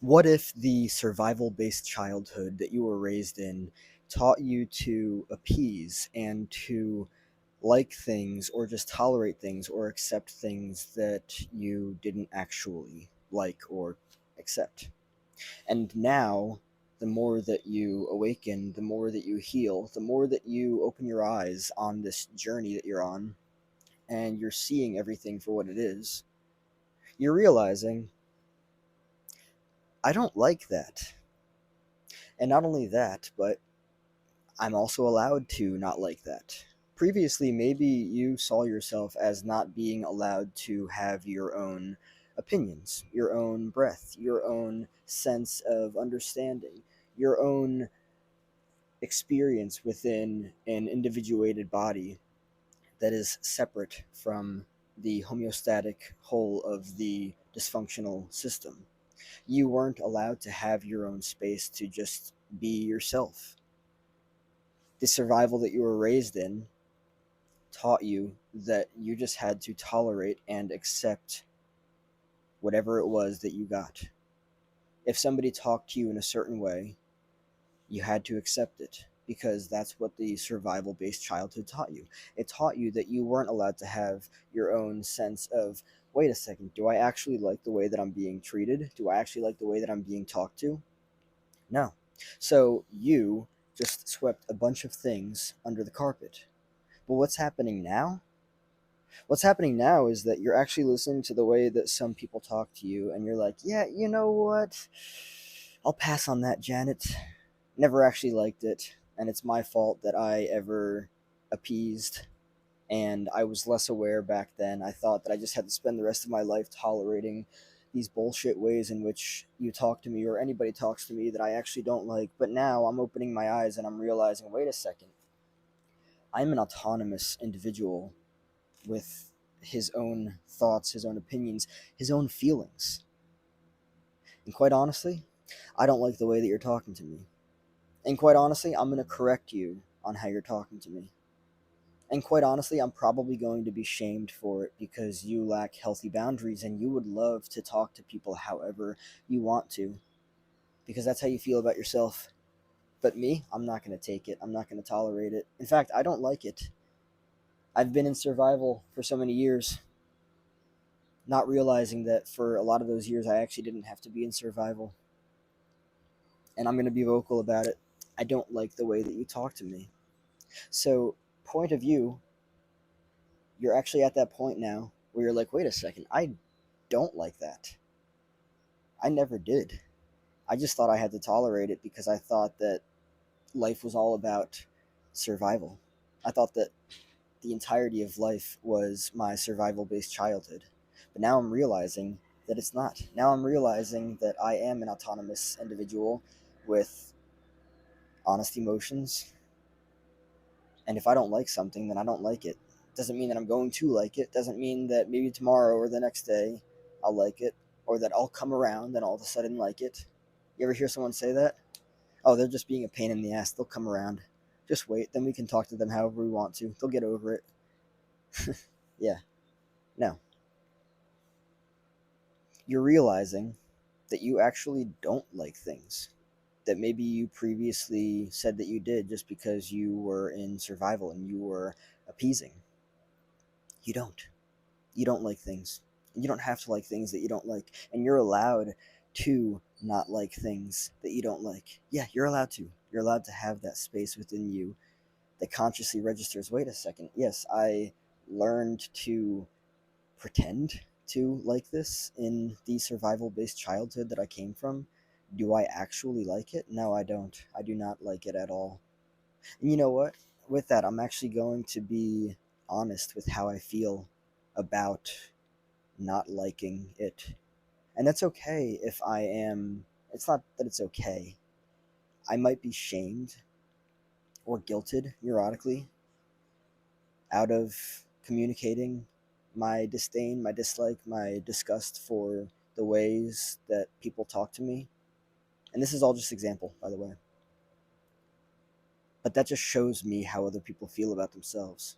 What if the survival-based childhood that you were raised in taught you to appease and to like things or just tolerate things or accept things that you didn't actually like or accept? And now, the more that you awaken, the more that you heal, the more that you open your eyes on this journey that you're on, and you're seeing everything for what it is, you're realizing, I don't like that. And not only that, but I'm also allowed to not like that. Previously, maybe you saw yourself as not being allowed to have your own opinions, your own breath, your own sense of understanding, your own experience within an individuated body that is separate from the homeostatic whole of the dysfunctional system. You weren't allowed to have your own space to just be yourself. The survival that you were raised in taught you that you just had to tolerate and accept whatever it was that you got. If somebody talked to you in a certain way, you had to accept it because that's what the survival based childhood taught you. It taught you that you weren't allowed to have your own sense of, wait a second, do I actually like the way that I'm being treated? Do I actually like the way that I'm being talked to? No. So you just swept a bunch of things under the carpet. But what's happening now? What's happening now is that you're actually listening to the way that some people talk to you, and you're like, yeah, you know what? I'll pass on that, Janet. Never actually liked it, and it's my fault that I ever appeased, and I was less aware back then. I thought that I just had to spend the rest of my life tolerating these bullshit ways in which you talk to me or anybody talks to me that I actually don't like. But now I'm opening my eyes and I'm realizing, wait a second, I'm an autonomous individual with his own thoughts, his own opinions, his own feelings. And quite honestly, I don't like the way that you're talking to me. And quite honestly, I'm going to correct you on how you're talking to me. And quite honestly, I'm probably going to be shamed for it because you lack healthy boundaries and you would love to talk to people however you want to because that's how you feel about yourself. But me, I'm not going to take it. I'm not going to tolerate it. In fact, I don't like it. I've been in survival for so many years, not realizing that for a lot of those years I actually didn't have to be in survival. And I'm going to be vocal about it. I don't like the way that you talk to me. So, point of view, you're actually at that point now where you're like, wait a second, I don't like that. I never did. I just thought I had to tolerate it because I thought that life was all about survival. I thought that the entirety of life was my survival based childhood. But now I'm realizing that it's not. Now I'm realizing that I am an autonomous individual with honest emotions. And if I don't like something, then I don't like it. Doesn't mean that I'm going to like it. Doesn't mean that maybe tomorrow or the next day I'll like it. Or that I'll come around and all of a sudden like it. You ever hear someone say that? Oh, they're just being a pain in the ass. They'll come around. Just wait. Then we can talk to them however we want to. They'll get over it. Yeah. No. You're realizing that you actually don't like things that maybe you previously said that you did just because you were in survival and you were appeasing. You don't. You don't like things. You don't have to like things that you don't like. And you're allowed to not like things that you don't like. Yeah, you're allowed to. You're allowed to have that space within you that consciously registers, wait a second, yes, I learned to pretend to like this in the survival based childhood that I came from. Do I actually like it? No, I don't. I do not like it at all. And you know what? With that, I'm actually going to be honest with how I feel about not liking it. And that's okay if I am. It's not that it's okay. I might be shamed or guilted neurotically out of communicating my disdain, my dislike, my disgust for the ways that people talk to me. And this is all just example, by the way. But that just shows me how other people feel about themselves.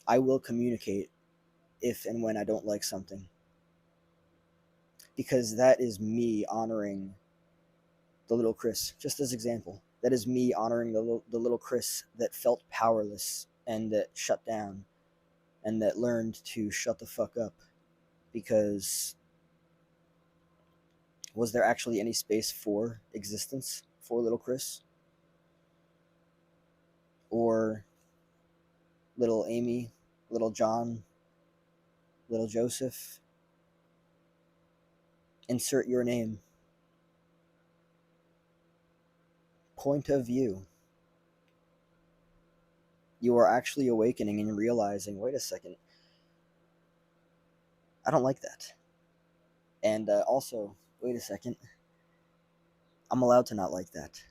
I will communicate if and when I don't like something. because that is me honoring the little Chris. Just as example, that is me honoring the little Chris that felt powerless and that shut down and that learned to shut the fuck up. Because was there actually any space for existence for little Chris? Or little Amy, little John, little Joseph? Insert your name. Point of view. You are actually awakening and realizing, wait a second, I don't like that. And also, wait a second, I'm allowed to not like that.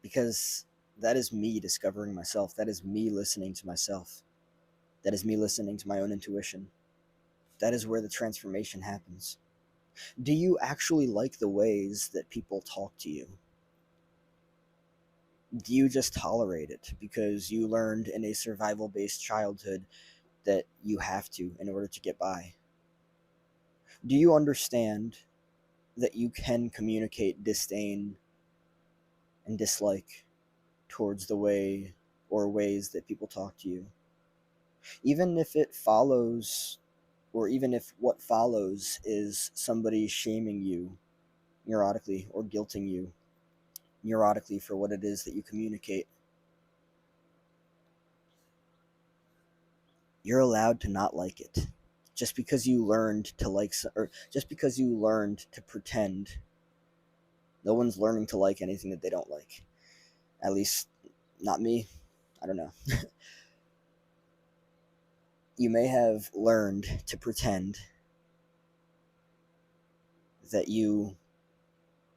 Because that is me discovering myself. That is me listening to myself. That is me listening to my own intuition. That is where the transformation happens. Do you actually like the ways that people talk to you? Do you just tolerate it because you learned in a survival based childhood that you have to in order to get by? Do you understand that you can communicate disdain and dislike towards the way or ways that people talk to you? Even if it follows, or even if what follows is somebody shaming you neurotically or guilting you neurotically for what it is that you communicate, you're allowed to not like it. Just because you learned to like, or just because you learned to pretend, no one's learning to like anything that they don't like. At least, not me. I don't know. You may have learned to pretend that you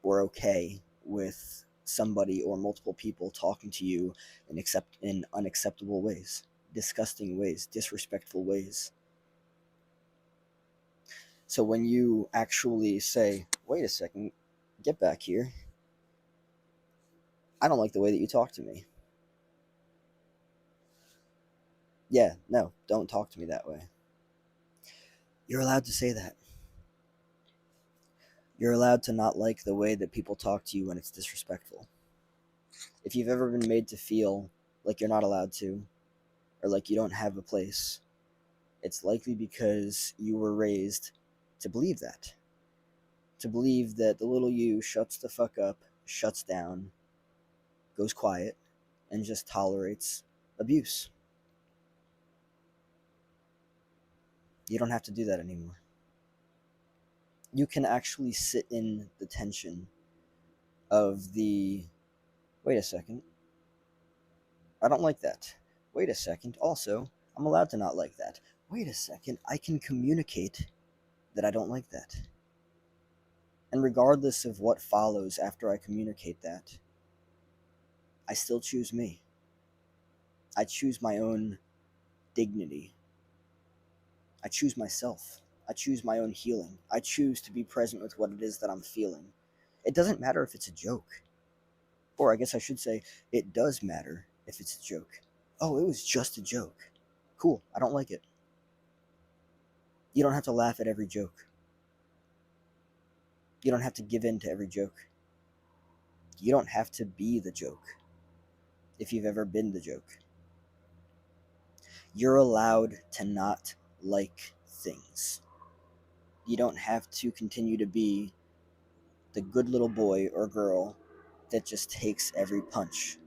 were okay with somebody or multiple people talking to you in unacceptable ways, disgusting ways, disrespectful ways. So when you actually say, wait a second, get back here, I don't like the way that you talk to me. Yeah, no, don't talk to me that way. You're allowed to say that. You're allowed to not like the way that people talk to you when it's disrespectful. If you've ever been made to feel like you're not allowed to, or like you don't have a place, it's likely because you were raised to believe that. To believe that the little you shuts the fuck up, shuts down, goes quiet, and just tolerates abuse. You don't have to do that anymore. You can actually sit in the tension of the, wait a second, I don't like that. Wait a second, also, I'm allowed to not like that. Wait a second, I can communicate that I don't like that. And regardless of what follows after I communicate that, I still choose me. I choose my own dignity. I choose myself. I choose my own healing. I choose to be present with what it is that I'm feeling. It doesn't matter if it's a joke. Or I guess I should say, it does matter if it's a joke. Oh, it was just a joke. Cool, I don't like it. You don't have to laugh at every joke. You don't have to give in to every joke. You don't have to be the joke if you've ever been the joke. You're allowed to not like things. You don't have to continue to be the good little boy or girl that just takes every punch.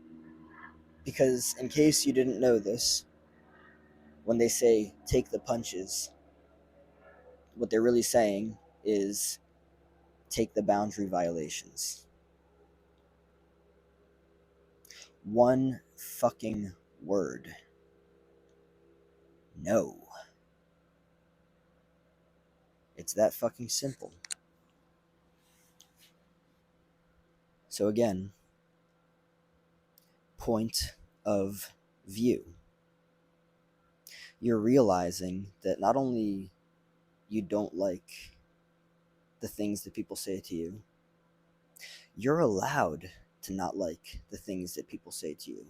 Because, in case you didn't know this, when they say take the punches, what they're really saying is take the boundary violations. One fucking word. No. It's that fucking simple. So again, point of view. You're realizing that not only you don't like the things that people say to you, you're allowed to not like the things that people say to you.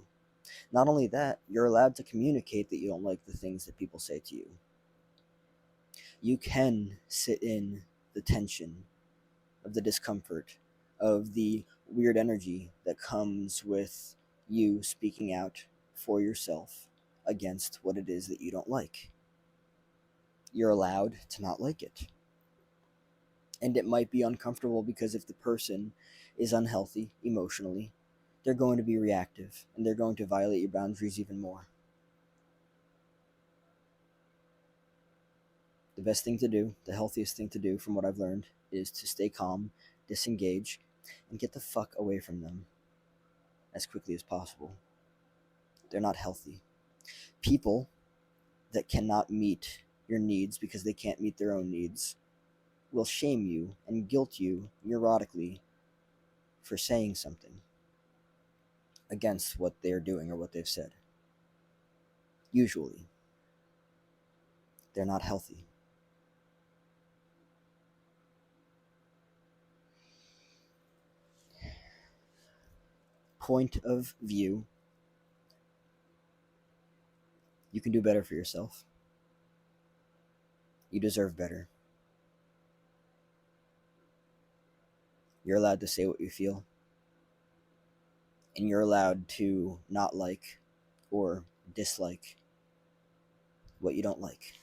Not only that, you're allowed to communicate that you don't like the things that people say to you. You can sit in the tension of the discomfort, of the weird energy that comes with you speaking out for yourself against what it is that you don't like. You're allowed to not like it. And it might be uncomfortable because if the person is unhealthy emotionally, they're going to be reactive and they're going to violate your boundaries even more. The best thing to do, the healthiest thing to do from what I've learned, is to stay calm, disengage, and get the fuck away from them as quickly as possible. They're not healthy. People that cannot meet your needs because they can't meet their own needs will shame you and guilt you neurotically for saying something against what they're doing or what they've said. Usually, they're not healthy. Point of view: you can do better for yourself. You deserve better. You're allowed to say what you feel, and you're allowed to not like or dislike what you don't like.